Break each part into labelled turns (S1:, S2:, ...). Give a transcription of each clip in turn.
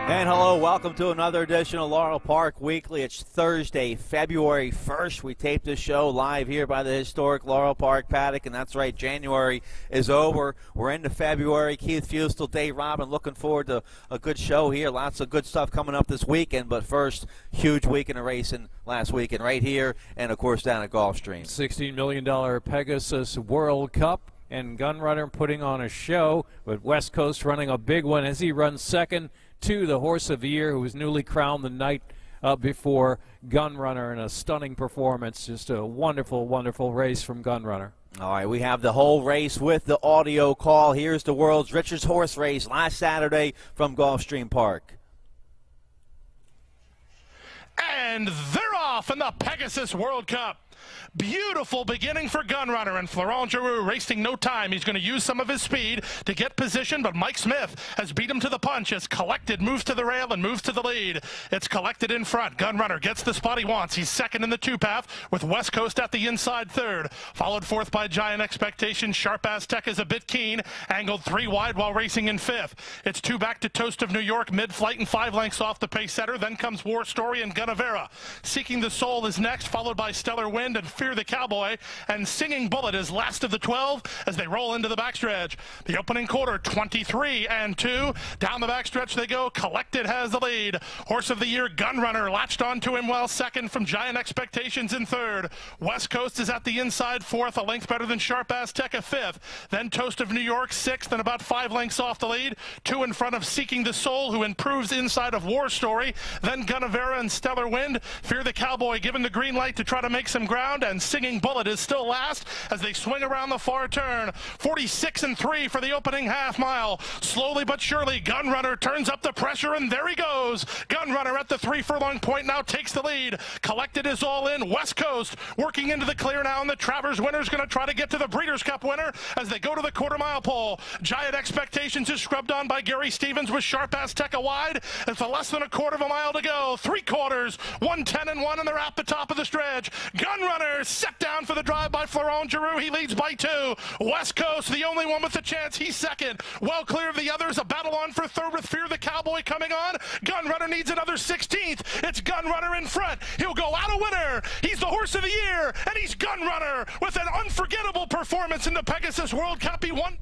S1: And hello, welcome to another edition of Laurel Park Weekly. It's Thursday, February 1st. We taped this show live here by the historic Laurel Park paddock, and that's right, January is over. We're into February. Keith Fustel, Dave Robin, looking forward to a good show here. Lots of good stuff coming up this weekend, but first, huge weekend of racing last weekend right here and, of course, down at Gulfstream.
S2: $16 million Pegasus World Cup, and Gunrunner putting on a show, with West Coast running a big one as he runs second to the Horse of the Year, who was newly crowned the night before Gunrunner, in a stunning performance. Just a wonderful, wonderful race from Gunrunner.
S1: All right, we have the whole race with the audio call. Here's the world's richest horse race last Saturday from Gulfstream Park.
S3: And they're off in the Pegasus World Cup. Beautiful beginning for Gunrunner, and Laurel Giroux wasting no time. He's going to use some of his speed to get position, but Mike Smith has beat him to the punch as Collected moves to the rail and moves to the lead. It's Collected in front. Gunrunner gets the spot he wants. He's second in the two-path with West Coast at the inside third. Followed fourth by Giant Expectation. Sharp Aztec is a bit keen. Angled 3 wide while racing in fifth. It's 2 back to Toast of New York, mid-flight and 5 lengths off the pace setter. Then comes War Story and Gunnavera. Seeking the Soul is next, followed by Stellar Wind and Fear the Cowboy, and Singing Bullet is last of the 12 as they roll into the backstretch. The opening quarter, 23-2. Down the backstretch they go. Collected has the lead. Horse of the Year, Gunrunner, latched onto him well second from Giant Expectations in third. West Coast is at the inside fourth, a length better than Sharp Aztec fifth. Then Toast of New York sixth and about 5 lengths off the lead. 2 in front of Seeking the Soul, who improves inside of War Story. Then Gunnavera and Stellar Wind. Fear the Cowboy given the green light to try to make some ground, and Singing Bullet is still last as they swing around the far turn. 46-3 for the opening half mile. Slowly but surely, Gunrunner turns up the pressure, and there he goes. Gunrunner at the 3 furlong point now takes the lead. Collected is all in. West Coast working into the clear now, and the Travers winner is going to try to get to the Breeders' Cup winner as they go to the quarter-mile pole. Giant Expectations is scrubbed on by Gary Stevens with Sharp Aztec wide. It's a less than a quarter of a mile to go. 3 quarters, 1:10-1, and they're at the top of the stretch. Gunrunner set down for the drive by Laurel Giroux. He leads by 2. West Coast, the only one with the chance. He's second. Well clear of the others. A battle on for third with Fear the Cowboy coming on. Gunrunner needs another 16th. It's Gunrunner in front. He'll go out a winner. He's the Horse of the Year, and he's Gunrunner with an unforgettable performance in the Pegasus World Cup. He won.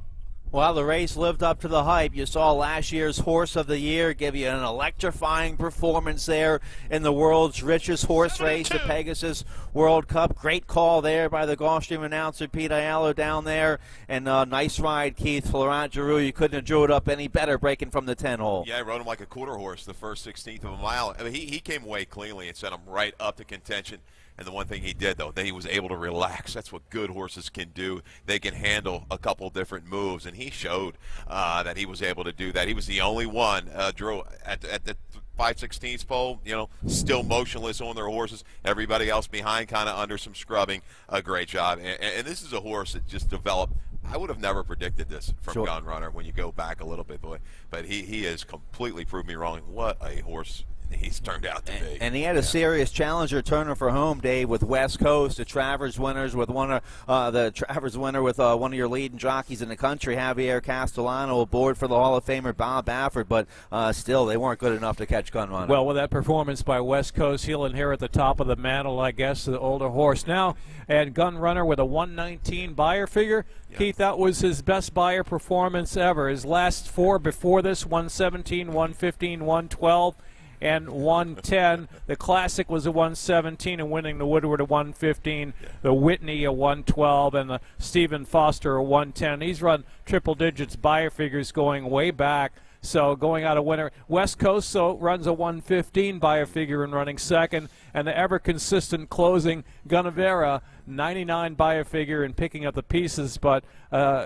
S1: Well, the race lived up to the hype. You saw last year's Horse of the Year give you an electrifying performance there in the world's richest horse race, the Pegasus World Cup. Great call there by the Gulfstream announcer, Pete Aiello, down there. And nice ride, Keith. Laurel Giroux, you couldn't have drew it up any better, breaking from the 10-hole.
S4: Yeah, I rode him like a quarter horse the first 16th of a mile. I mean, he came away cleanly and sent him right up to contention. And the one thing he did, though, that he was able to relax. That's what good horses can do. They can handle a couple different moves, and he showed that he was able to do that. He was the only one, Drew, at the 5/16 pole, you know, still motionless on their horses. Everybody else behind kind of under some scrubbing. A great job. And this is a horse that just developed. I would have never predicted this from Gunrunner when you go back a little bit, boy. But he has completely proved me wrong. What a horse he's turned out to be.
S1: And he had a serious challenger turning for home, Dave, with West Coast, the Travers winners with one of one of your leading jockeys in the country, Javier Castellano, aboard for the Hall of Famer Bob Baffert, but still they weren't good enough to catch Gunrunner.
S2: Well, with that performance by West Coast, he'll inherit the top of the mantle, I guess, the older horse now. And Gunrunner with a 119 buyer figure. Yeah. Keith, that was his best buyer performance ever. His last 4 before this, 117, 115, 112. And 110. The Classic was a 117, and winning the Woodward a 115, the Whitney a 112, and the Stephen Foster a 110. He's run triple digits buyer figures going way back. So going out a winner. West Coast runs a 115 buyer figure and running second, and the ever consistent closing Gunnavera, 99 buyer figure and picking up the pieces. But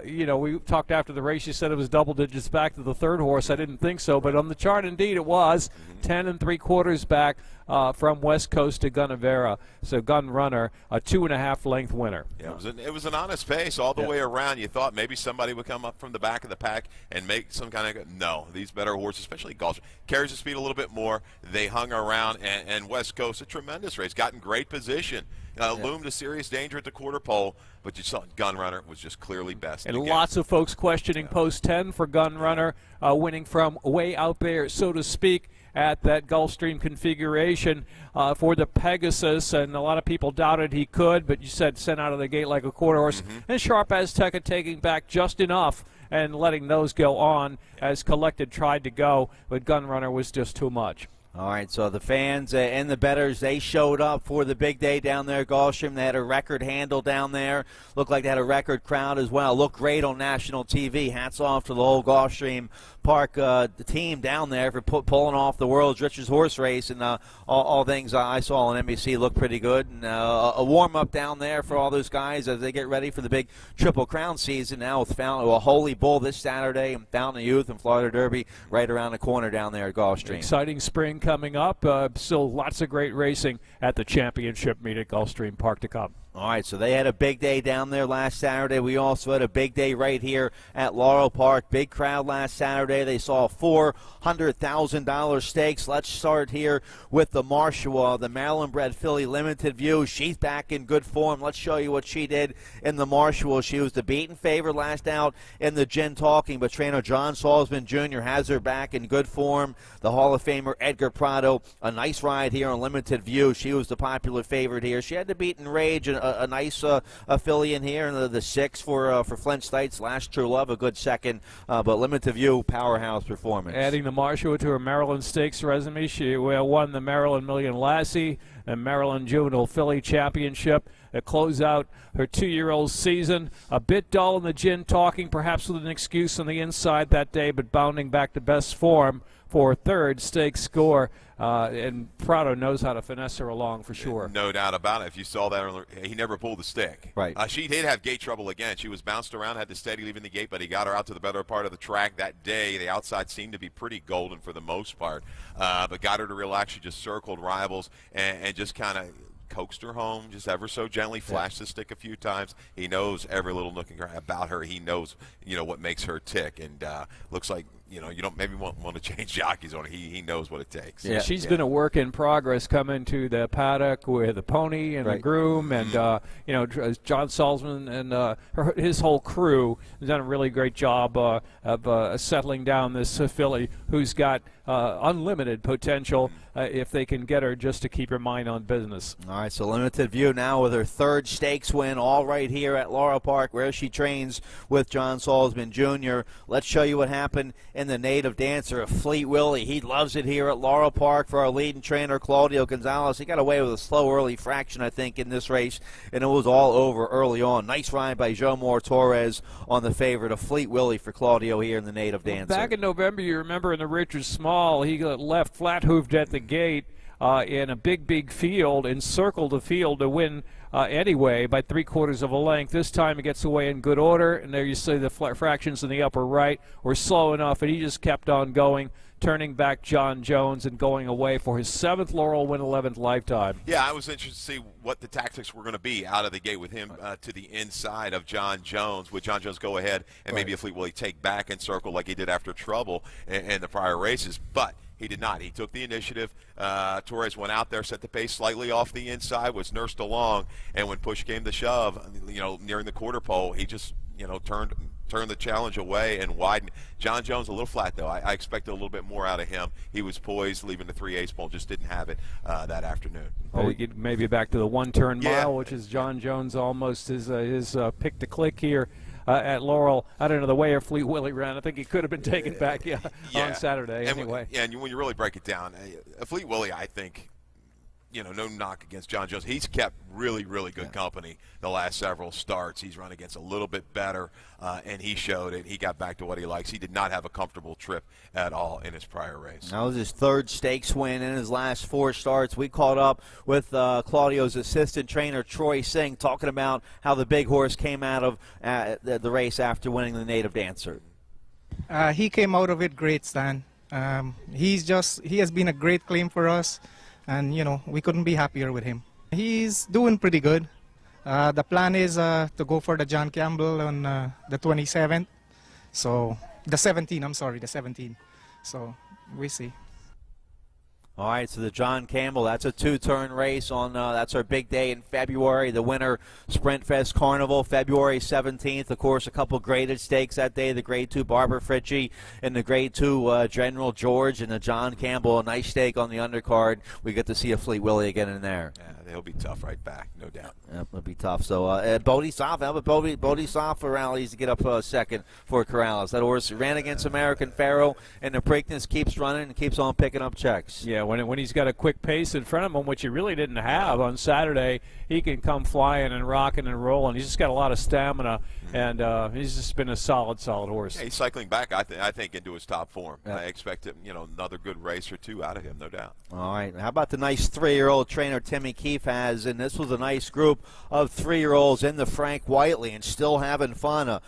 S2: you know, we talked after the race. You said it was double digits back to the third horse. I didn't think so, but on the chart, indeed, it was 10 3/4 back. from West Coast to Gunnavera. So Gun Runner, a 2.5 length winner.
S4: Yeah, it was an honest pace all the way around. You thought maybe somebody would come up from the back of the pack and make some kind of – no, these better horses, especially Gulfstream, carries the speed a little bit more. They hung around, and West Coast, a tremendous race, got in great position. Loomed a serious danger at the quarter pole, but you saw Gun Runner was just clearly best.
S2: And lots of folks questioning post 10 for Gun Runner, winning from way out there, so to speak, at that Gulfstream configuration for the Pegasus, and a lot of people doubted he could, but you said sent out of the gate like a quarter horse. And Sharp Azteca taking back just enough and letting those go on as Collected tried to go, but Gun Runner was just too much.
S1: All right, so the fans and the bettors, they showed up for the big day down there at Gulfstream. They had a record handle down there. Looked like they had a record crowd as well. Looked great on national TV. Hats off to the whole Gulfstream Park the team down there for pulling off the world's richest horse race. And all things I saw on NBC looked pretty good. And a warm-up down there for all those guys as they get ready for the big Triple Crown season now with Holy Bull this Saturday and Fountain of Youth and Florida Derby right around the corner down there at Gulfstream.
S2: Exciting spring coming up. Still lots of great racing at the championship meet at Gulfstream Park to come.
S1: All right, so they had a big day down there last Saturday. We also had a big day right here at Laurel Park. Big crowd last Saturday. They saw $400,000 stakes. Let's start here with the Marshall, the Maryland-bred filly Limited View. She's back in good form. Let's show you what she did in the Marshall. She was the beaten favorite last out in the Gin Talking, but trainer John Salzman Jr. has her back in good form. The Hall of Famer Edgar Prado, a nice ride here on Limited View. She was the popular favorite here. She had to beat Enrage, a nice filly in here, and the 6 for Flint Stites, Last True Love, a good second, but Limited View, powerhouse performance.
S2: Adding the Marshall to her Maryland Stakes resume, she won the Maryland Million Lassie and Maryland Juvenile Filly Championship to close out her 2-year-old season. A bit dull in the Gin Talking, perhaps with an excuse on the inside that day, but bounding back to best form for third stakes score. And Prado knows how to finesse her along for sure.
S4: No doubt about it. If you saw that, he never pulled the stick.
S1: Right.
S4: She did have gate trouble again. She was bounced around, had to steady leaving the gate, but he got her out to the better part of the track that day. The outside seemed to be pretty golden for the most part, but got her to relax. She just circled rivals and just kind of coaxed her home, just ever so gently, flashed the stick a few times. He knows every little nook and cranny about her. He knows, what makes her tick, and looks like, you don't maybe want to change jockeys on her. He knows what it takes.
S2: Yeah, she's been a work in progress coming to the paddock with the pony and the groom, and John Salzman and his whole crew has done a really great job of settling down this filly who's got unlimited potential if they can get her just to keep her mind on business.
S1: All right, so Limited View now with her third stakes win, all right here at Laurel Park, where she trains with John Salzman Jr. Let's show you what happened in the Native Dancer, Fleet Willie. He loves it here at Laurel Park for our leading trainer, Claudio Gonzalez. He got away with a slow early fraction, I think, in this race, and it was all over early on. Nice ride by Joe Moore Torres on the favorite of Fleet Willie for Claudio here in the Native Dancer.
S2: Back in November, you remember in the Richard Small, he got left flat-hoofed at the gate in a big field, encircled the field to win anyway by 3/4 of a length. This time he gets away in good order, and there you see the fractions in the upper right were slow enough, and he just kept on going, turning back John Jones and going away for his 7th Laurel win, 11th lifetime.
S4: Yeah, I was interested to see what the tactics were going to be out of the gate with him to the inside of John Jones. Would John Jones go ahead and maybe a Fleet Willie take back and circle like he did after Trouble in the prior races? But he did not. He took the initiative. Torres went out there, set the pace slightly off the inside, was nursed along, and when push came to shove, nearing the quarter pole, he just, turned the challenge away and widened. John Jones a little flat, though. I expected a little bit more out of him. He was poised, leaving the 3/8 pole, just didn't have it that afternoon.
S2: We get maybe back to the one-turn mile, which is John Jones almost his pick to click here. At Laurel, I don't know the way Fleet Willie ran. I think he could have been taken back on Saturday anyway.
S4: And when you really break it down, Fleet Willie, I think, no knock against John Jones. He's kept really good company the last several starts. He's run against a little bit better, and he showed it. He got back to what he likes. He did not have a comfortable trip at all in his prior race.
S1: That was his third stakes win in his last 4 starts. We caught up with Claudio's assistant trainer, Troy Singh, talking about how the big horse came out of the race after winning the Native Dancer.
S5: He came out of it great, Stan. He has been a great claim for us. and we couldn't be happier with him. He's doing pretty good. The plan is to go for the John Campbell on the 27th. So the 17th, I'm sorry, the 17th. So we see.
S1: All right, so the John Campbell, that's a two-turn race on, that's our big day in February, the Winter Sprint Fest Carnival, February 17th. Of course, a couple graded stakes that day, the Grade 2 Barbara Fritchie and the Grade 2 General George, and the John Campbell, a nice stake on the undercard. We get to see a Fleet Willie again in there.
S4: Yeah, they'll be tough right back, no doubt.
S1: Yeah, it'll be tough. So, Bodhisattva, how about Bodhisattva rallies to get up second for Corrales? That horse ran against American Pharaoh, and the Preakness keeps running and keeps on picking up checks.
S2: Yeah, when he's got a quick pace in front of him, which he really didn't have on Saturday, he can come flying and rocking and rolling. He's just got a lot of stamina, and he's just been a solid horse.
S4: Yeah, he's cycling back, I think, into his top form. Yeah. I expect him, another good race or two out of him, no doubt.
S1: All right. How about the nice 3-year-old trainer Timmy Keefe has? And this was a nice group of 3-year-olds in the Frank Whiteley and still having fun.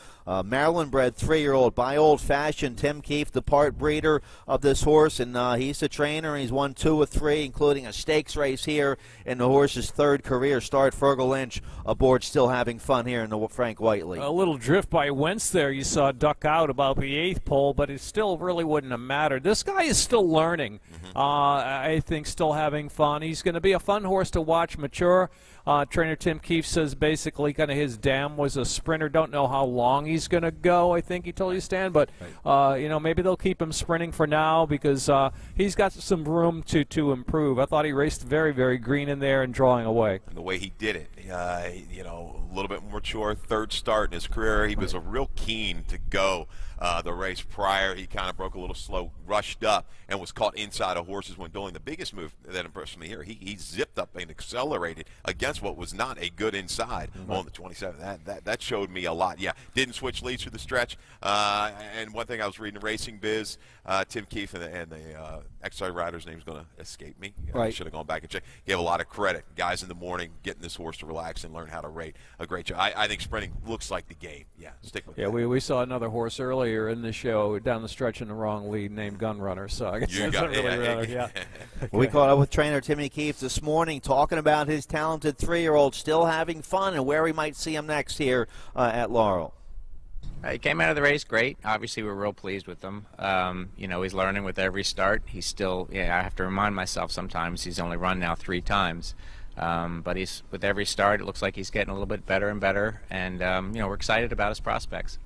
S1: Maryland-bred 3-year-old by Old Fashioned. Tim Keefe, the part breeder of this horse, and he's the trainer. He's won 2 of 3, including a stakes race here in the horse's 3rd career start. Fergal Lynch aboard, still having fun here in the Frank Whiteley.
S2: A little drift by Wentz there. You saw duck out about the 8th pole, but it still really wouldn't have mattered. This guy is still learning. I think still having fun. He's going to be a fun horse to watch mature. Trainer Tim Keefe says basically kind of his dam was a sprinter. Don't know how long he's going to go, I think he told you, Stan. But, maybe they'll keep him sprinting for now because he's got some room to improve. I thought he raced very, very green in there and drawing away.
S4: And the way he did it, a little bit more mature, 3rd start in his career. He was a real keen to go the race prior. He kind of broke a little slow, rushed up, and was caught inside of horses when doing the biggest move that impressed me here. He zipped up and accelerated against what was not a good inside on the 27th. That showed me a lot. Yeah, didn't switch leads through the stretch. And one thing I was reading Racing Biz, Tim Keefe and the exercise rider's name is going to escape me. I should have gone back and checked. Gave a lot of credit. Guys in the morning getting this horse to relax and learn how to rate. A great job. I think sprinting looks like the game. Yeah, stick with that.
S2: We saw another horse earlier in the show down the stretch in the wrong lead named Gun Runner. So I guess that's not really runner. Yeah.
S1: We caught up with trainer Timmy Keefe this morning talking about his talented 3-year-old still having fun and where we might see him next here at Laurel.
S6: He came out of the race great. Obviously, we're real pleased with him. He's learning with every start. He's still, I have to remind myself sometimes he's only run now 3 times. But he's with every start, it looks like he's getting a little bit better and better. And, we're excited about his prospects.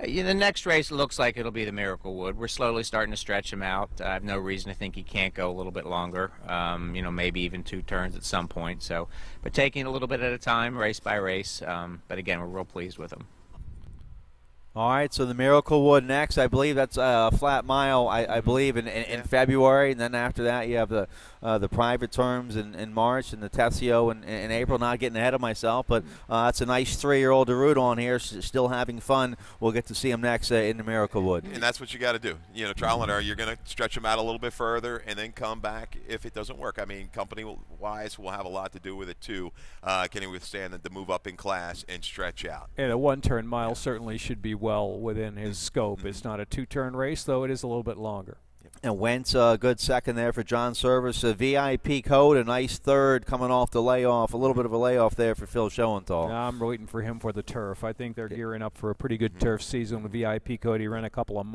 S6: The next race looks like it'll be the Miracle Wood. We're slowly starting to stretch him out. I have no reason to think he can't go a little bit longer, maybe even 2 turns at some point. So, but taking it a little bit at a time, race by race. But again, we're real pleased with him.
S1: All right, so the Miracle Wood next. I believe that's a flat mile, I believe, in February. And then after that, you have the private terms in March and the Tessio in April. Not getting ahead of myself, but it's a nice 3-year-old to root on here, still having fun. We'll get to see him next in the Miracle Wood.
S4: And that's what you got to do. Trial and error, you're going to stretch him out a little bit further and then come back if it doesn't work. I mean, company-wise will have a lot to do with it, too. Can he withstand the move up in class and stretch out?
S2: And a 1-turn mile certainly should be well within his scope. It's not a 2-turn race, though it is a little bit longer.
S1: And Wentz, a good second there for John Service. A VIP code, a nice 3rd coming off the layoff. A little bit of a layoff there for Phil Schoenthal.
S2: I'm waiting for him for the turf. I think they're gearing up for a pretty good turf season with VIP code. He ran a couple of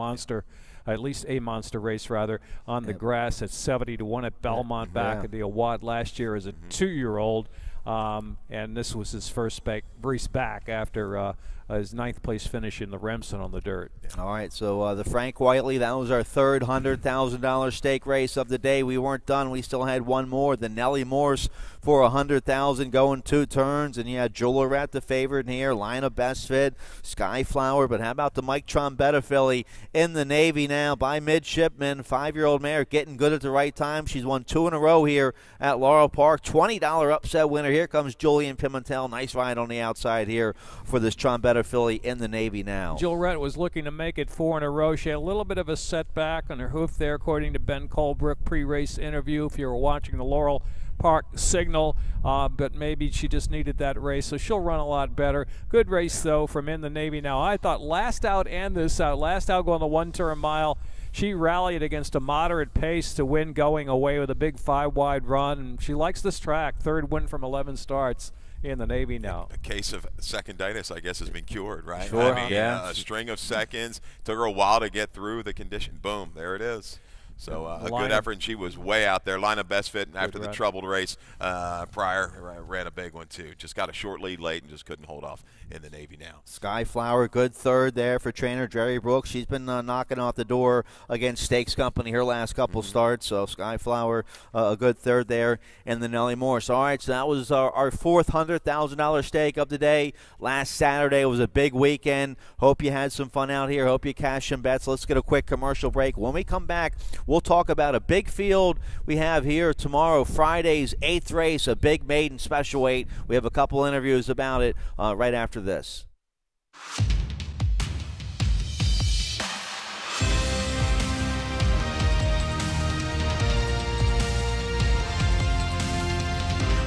S2: at least a monster race, rather, on the grass at 70-1 at Belmont back at the Awad last year as a 2-year-old. And this was his first race back after his 9th place finish in the Remsen on the dirt.
S1: All right, so the Frank Whiteley, that was our 3rd $100,000 stake race of the day. We weren't done. We still had one more. The Nellie Morse for $100,000 going 2 turns. And you had Jewelrat, the favorite in here, Line of Best Fit, Skyflower. But how about the Mike Trombetta filly in the Navy now by Midshipman, 5-year-old mare getting good at the right time. She's won 2 in a row here at Laurel Park. $20 upset winner. Here comes Julian Pimentel. Nice ride on the outside here for this Trombetta filly in the Navy now.
S2: Jewelrat was looking to make it 4 in a row. She had a little bit of a setback on her hoof there, according to Ben Colebrook pre-race interview, if you were watching the Laurel Park signal, but maybe she just needed that race, so she'll run a lot better. Good race, though, from in the Navy now. I thought last out and this out. Last out going the 1-turn mile. she rallied against a moderate pace to win going away with a big 5-wide run. And she likes this track. 3rd win from 11 starts in the Navy now.
S4: A case of seconditis, I guess, has been cured, right?
S1: Sure,
S4: I mean,
S1: yeah.
S4: A string of seconds. Took her a while to get through the condition. Boom, there it is. So a good effort, and she was way out there. Line of best fit, and after the troubled race prior, ran a big one too. Just got a short lead late and just couldn't hold off in the Navy now.
S1: Skyflower, good 3rd there for trainer Jerry Brooks. She's been knocking off the door against Stakes Company her last couple starts. So Skyflower, a good 3rd there in the Nellie Morse. All right, so that was our 4th $100,000 stake of the day. Last Saturday was a big weekend. Hope you had some fun out here. Hope you cashed some bets. Let's get a quick commercial break. When we come back, we'll talk about a big field we have here tomorrow, Friday's 8th race, a big maiden special weight. We have a couple interviews about it right after this.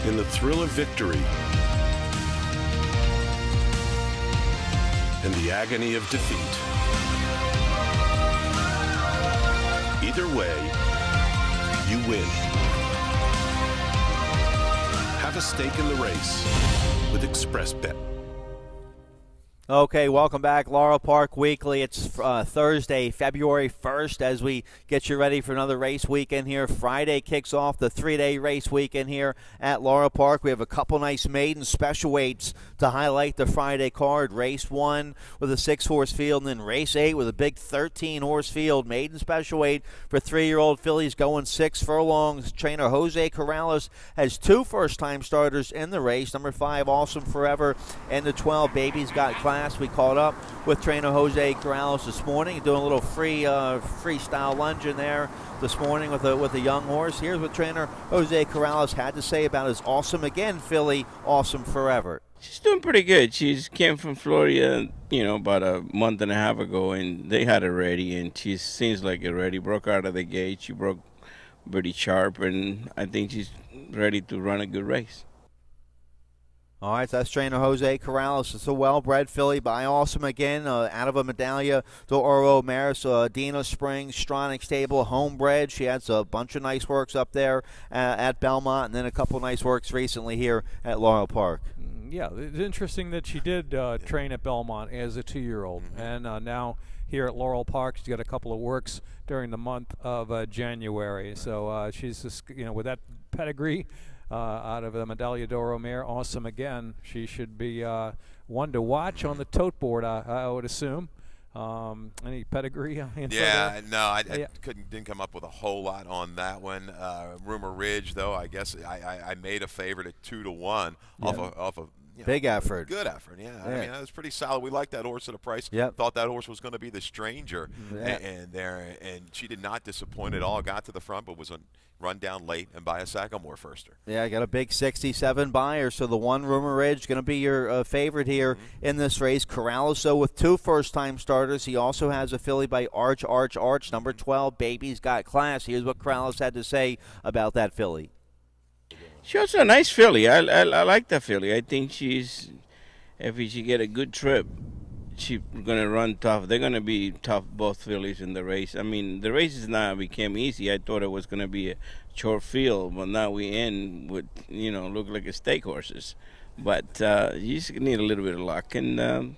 S7: In the thrill of victory and the agony of defeat, either way, you win. Have a stake in the race with ExpressBet.
S1: Okay, welcome back. Laurel Park Weekly. It's Thursday, February 1st, as we get you ready for another race weekend here. Friday kicks off the 3-day race weekend here at Laurel Park. We have a couple nice maiden special weights to highlight the Friday card. Race 1 with a 6-horse field, and then race 8 with a big 13-horse field. Maiden special weight for 3-year-old fillies going 6 furlongs. Trainer Jose Corrales has 2 first-time starters in the race. Number 5, Awesome Forever, and the 12, Baby's Got Class. We caught up with trainer Jose Corrales this morning, doing a little freestyle lunge in there this morning with a young horse. Here's what trainer Jose Corrales had to say about his Awesome Again filly, Awesome Forever.
S8: She's doing pretty good. She came from Florida, about a month and a half ago, and they had her ready, and she seems like it ready. Broke out of the gate. She broke pretty sharp, and I think she's ready to run a good race.
S1: All right, so that's trainer Jose Corrales. It's a well-bred filly by Awesome Again, out of a Medaglia de Oro mare. So Dina Springs, Stronach Stable, homebred. She has a bunch of nice works up there at Belmont, and then a couple nice works recently here at Laurel Park.
S2: Yeah, it's interesting that she did train at Belmont as a 2-year-old, and now here at Laurel Park, she's got a couple of works during the month of January. So she's just, with that pedigree. Out of the Medaglia d'Oro mare, Awesome Again. She should be one to watch on the tote board, I would assume. Any pedigree?
S4: Yeah, no, I didn't come up with a whole lot on that one. Rumor Ridge, though, I guess I made a favorite at 2-1 off of
S1: big effort.
S4: Good effort, yeah. I mean, that was pretty solid. We liked that horse at a price.
S1: Yep.
S4: Thought that horse was going to be the stranger, and she did not disappoint at all. Got to the front, but was run down late and by a Sagamore firster.
S1: Yeah, I got a big 67 buyer, so the one Rumor Ridge going to be your favorite here in this race. Corrales, so with 2 first-time starters. He also has a filly by Arch, number 12, Baby's Got Class. Here's what Corrales had to say about that filly.
S8: She's also a nice filly. I like that filly. I think if she get a good trip, she's going to run tough. They're going to be tough, both fillies in the race. I mean, the races now became easy. I thought it was going to be a short field, but now we end with, look like a stake horses. But you just need a little bit of luck and,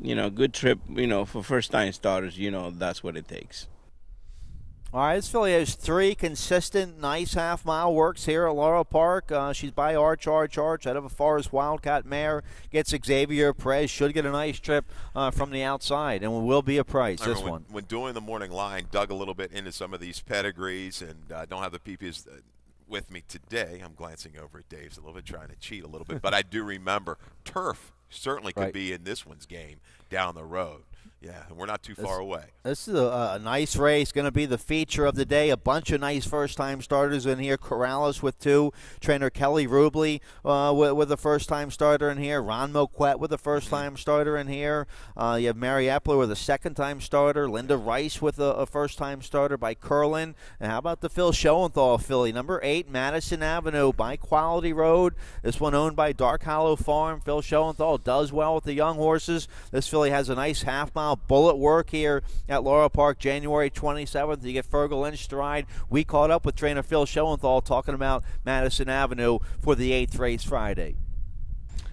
S8: good trip, for first-time starters, that's what it takes.
S1: All right, this filly has 3 consistent, nice half-mile works here at Laurel Park. She's by Arch, out of a Forest Wildcat mare. Gets Xavier Perez. Should get a nice trip from the outside, and will be a price, this one.
S4: When doing the morning line, dug a little bit into some of these pedigrees, and don't have the PPs with me today. I'm glancing over at Dave's a little bit, trying to cheat a little bit. But I do remember Turf certainly could be in this one's game down the road. Yeah, and we're not too far away. This
S1: is a nice race. Going to be the feature of the day. A bunch of nice first-time starters in here. Corrales with 2. Trainer Kelly Rubley with a first-time starter in here. Ron Moquette with a first-time starter in here. You have Mary Epler with a second-time starter. Linda Rice with a first-time starter by Curlin. And how about the Phil Schoenthal filly? Number 8, Madison Avenue by Quality Road. This one owned by Dark Hollow Farm. Phil Schoenthal does well with the young horses. This filly has a nice half-mile mile bullet work here at Laurel Park, January 27th. You get Fergal in stride. We caught up with trainer Phil Schoenthal talking about Madison Avenue for the 8th race Friday.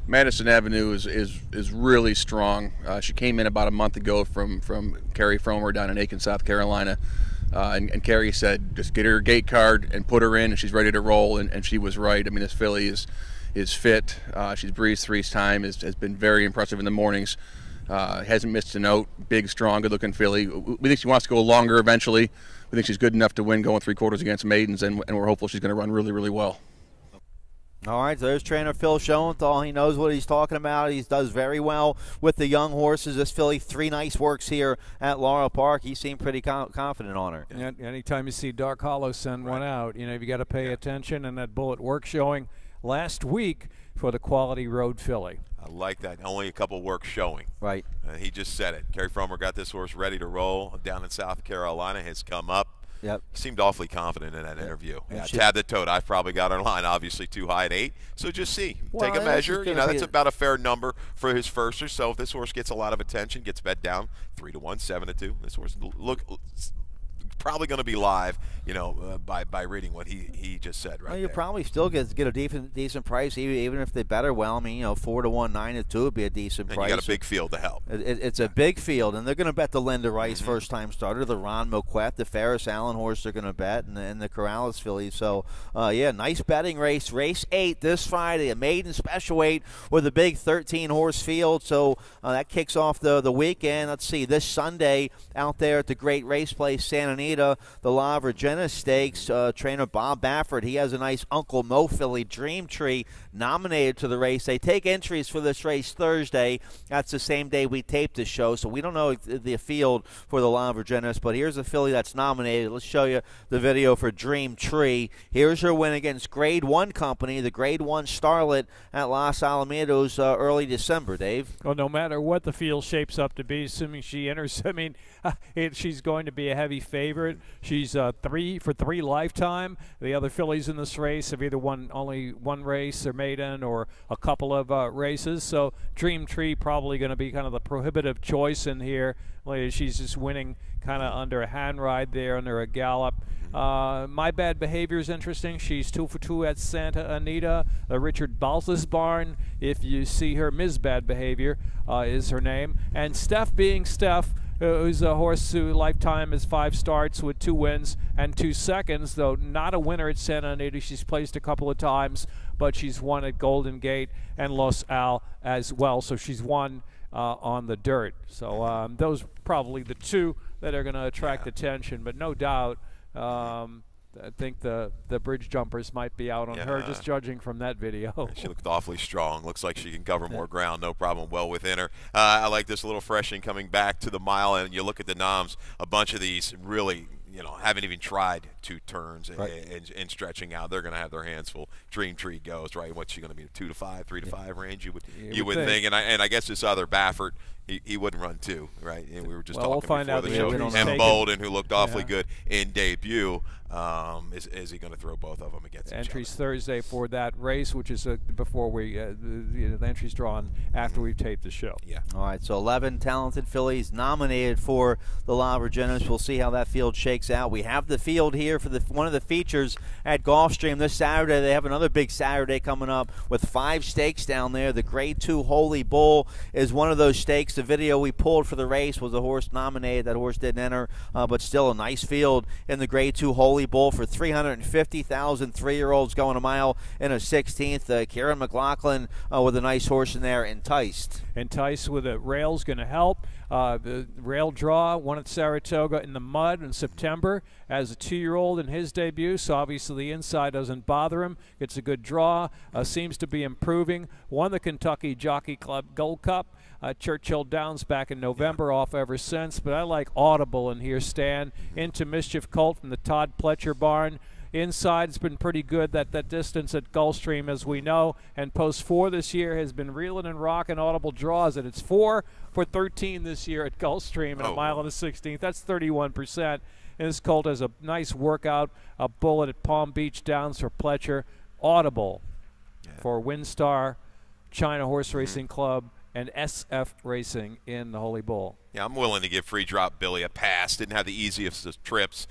S9: Madison Avenue is really strong. She came in about a month ago from Carrie Fromer down in Aiken, South Carolina. And Carrie said, just get her gate card and put her in, and she's ready to roll, and she was right. I mean, this filly is fit. She's breezed 3 times, has been very impressive in the mornings. Hasn't missed a note. Big, strong, good-looking filly. We think she wants to go longer eventually. We think she's good enough to win going 3/4 against maidens, and we're hopeful she's going to run really, really well.
S1: All right, so there's trainer Phil Schoenthal. He knows what he's talking about. He does very well with the young horses. This filly, 3 nice works here at Laurel Park. He seemed pretty confident on her.
S2: Yeah, anytime you see Dark Hollow send one out, you got to pay attention. And that bullet work showing last week for the Quality Road filly.
S4: I like that. Only a couple works showing.
S1: Right.
S4: He just said it. Kerry Fromer got this horse ready to roll down in South Carolina. Has come up.
S1: Yep.
S4: He seemed awfully confident in that interview. Yeah, Tab the Toad, I've probably got our line obviously too high at 8. So just see. Take a measure. That's about a fair number for his first or so. If this horse gets a lot of attention, gets bet down 3-1, 7-2. This horse probably going to be live, by reading what he just said right
S1: you
S4: there.
S1: probably still get a decent price, even if they better well. I mean, 4-1, 9-2 would be a decent price.
S4: You got a big field to help.
S1: It's a big field, and they're going to bet the Linda Rice first-time starter, the Ron Moquette, the Ferris Allen horse they're going to bet, and the Corrales filly. So, nice betting race. Race 8 this Friday, a maiden special weight with a big 13-horse field. So that kicks off the weekend. Let's see, this Sunday out there at the Great Race Place, Santa Anita, the La Virginia Stakes, trainer Bob Baffert, he has a nice Uncle Mo filly, Dream Tree, nominated to the race. They take entries for this race Thursday. That's the same day we taped the show, so we don't know the field for the La Virginia, but here's a filly that's nominated. Let's show you the video for Dream Tree. Here's her win against Grade 1 company, the Grade 1 Starlet at Los Alamitos early December, Dave.
S2: Well, no matter what the field shapes up to be, assuming she enters, I mean, she's going to be a heavy favorite. She's 3 for 3 lifetime. The other fillies in this race have either won only one race or maiden or a couple of races. So Dream Tree probably going to be kind of the prohibitive choice in here. She's just winning kind of under a hand ride there, under a gallop. My Bad Behavior is interesting. She's 2 for 2 at Santa Anita. The Richard Balsas barn, if you see her, Ms. Bad Behavior is her name. And Steph being Steph, who's a horse who lifetime is 5 starts with 2 wins and 2 seconds, though not a winner at Santa Anita. She's placed a couple of times, but she's won at Golden Gate and Los Al as well. So she's won on the dirt. So those are probably the 2 that are going to attract attention, but no doubt I think the bridge jumpers might be out on her, just judging from that video.
S4: She looked awfully strong. Looks like she can cover more ground, no problem, well within her. I like this little freshman coming back to the mile, and you look at the noms, a bunch of these really, haven't even tried 2 turns and stretching out. They're going to have their hands full. Dream Tree goes, right? What's she going to be, 2 to 5, 3 to 5 range? You would think. And I guess this other Baffert, he wouldn't run 2, right? And we were just talking before the show. And Bolden, who looked awfully good in debut, is he going to throw both of them against each other?
S2: Entries Thursday for that race, which is before we the entries drawn after we've taped the show.
S4: Yeah.
S1: All right, so 11 talented fillies nominated for the La Virginias. We'll see how that field shakes out. We have the field here for one of the features at Gulfstream this Saturday. They have another big Saturday coming up with 5 stakes down there. The Grade 2 Holy Bull is one of those stakes. The video we pulled for the race was a horse nominated. That horse didn't enter, but still a nice field in the Grade 2 Holy Bull for 350,000 3-year-olds going a mile in a 16th. Kieran McLaughlin with a nice horse in there, Enticed.
S2: Enticed with a rail's going to help. The rail draw, won at Saratoga in the mud in September as a 2-year-old in his debut, so obviously the inside doesn't bother him. Gets a good draw, seems to be improving. Won the Kentucky Jockey Club Gold Cup. Churchill Downs back in November, off ever since. But I like Audible in here, Stan. Into Mischief Colt from the Todd Pletcher barn. Inside's been pretty good, that distance at Gulfstream, as we know. And post 4 this year has been reeling and rocking. Audible draws it. It's 4 for 13 this year at Gulfstream in a mile and a 16th. That's 31%. And this colt has a nice workout, a bullet at Palm Beach Downs for Pletcher. Audible for WinStar, China Horse Racing Club, and SF Racing in the Holy Bull.
S4: Yeah, I'm willing to give Free Drop Billy a pass. Didn't have the easiest of trips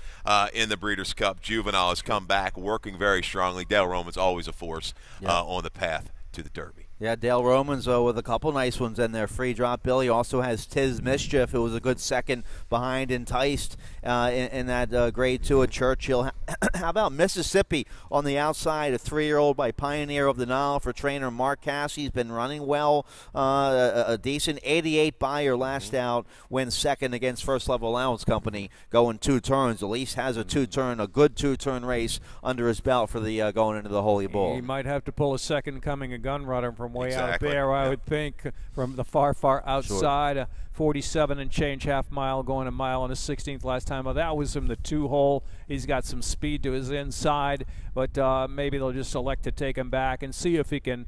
S4: in the Breeders' Cup. Juvenile has come back, working very strongly. Dale Roman's always a force on the path to the Derby.
S1: Yeah, Dale Romans with a couple nice ones in there. Free Drop Billy also has Tiz Mischief, who was a good second behind Enticed in that grade 2 at Churchill. How about Mississippi on the outside, a 3-year-old by Pioneer of the Nile for trainer Mark Cassie's been running well. A decent 88 buyer last out, wins second against First Level Allowance Company, going 2 turns. At least has a good 2-turn race under his belt for the going into the Holy Bull.
S2: He might have to pull a second coming a gun runner from way out
S4: Exactly.
S2: there, I would think, from the far outside.
S1: Sure.
S2: 47 and change half mile, going a mile on his 16th last time. Well, that was from the 2-hole. He's got some speed to his inside, but maybe they'll just elect to take him back and see if he can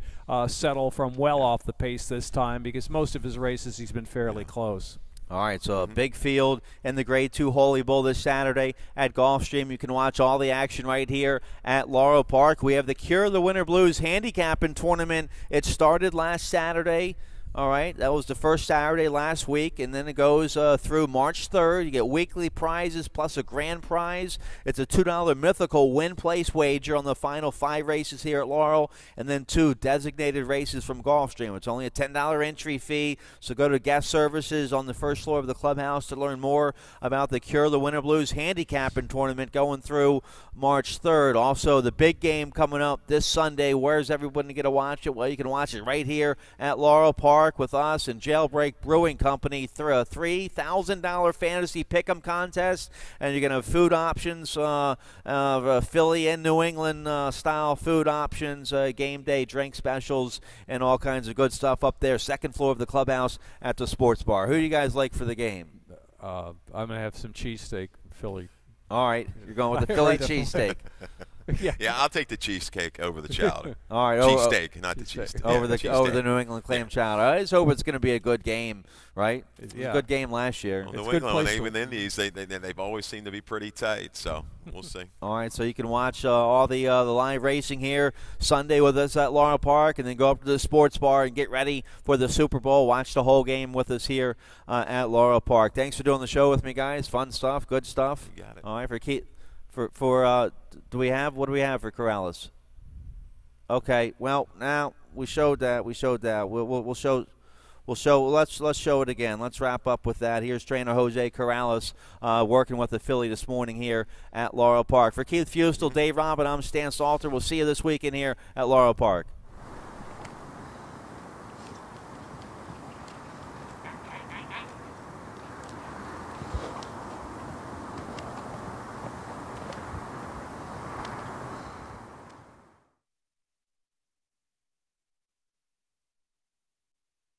S2: settle from well off the pace this time, because most of his races he's been fairly close.
S1: All right, so a big field in the Grade 2 Holy Bull this Saturday at Gulfstream. You can watch all the action right here at Laurel Park. We have the Cure the Winter Blues handicapping tournament. It started last Saturday. All right, that was the first Saturday last week, and then it goes through March 3rd. You get weekly prizes plus a grand prize. It's a $2 mythical win place wager on the final 5 races here at Laurel, and then 2 designated races from Gulfstream. It's only a $10 entry fee, so go to guest services on the first floor of the clubhouse to learn more about the Cure the Winter Blues handicapping tournament going through March 3rd. Also, the big game coming up this Sunday. Where's everyone going to watch it? Well, you can watch it right here at Laurel Park with us and Jailbreak Brewing Company through a $3,000 fantasy pick'em contest, and you're going to have food options, Philly and New England style food options, game day drink specials, and all kinds of good stuff up there. Second floor of the clubhouse at the sports bar. Who do you guys like for the game?
S2: I'm going to have some cheesesteak, Philly.
S1: All right, you're going with the Philly cheesesteak.
S4: Yeah, I'll take the cheesecake over the chowder.
S1: All right,
S4: cheesesteak, not the cheesesteak.
S1: Over the New England clam chowder. I just hope it's going to be a good game, right? It was a good game last year.
S4: Well, New England, even the Indies, they've always seemed to be pretty tight. So we'll see.
S1: All right, so you can watch all the live racing here Sunday with us at Laurel Park, and then go up to the sports bar and get ready for the Super Bowl. Watch the whole game with us here at Laurel Park. Thanks for doing the show with me, guys. Fun stuff, good stuff.
S4: You got it.
S1: All right, what do we have for Corrales? Okay, well, now we showed that. We'll show. Let's show it again. Let's wrap up with that. Here's trainer Jose Corrales working with the filly this morning here at Laurel Park. For Keith Fustel, Dave Robin, I'm Stan Salter. We'll see you this weekend here at Laurel Park.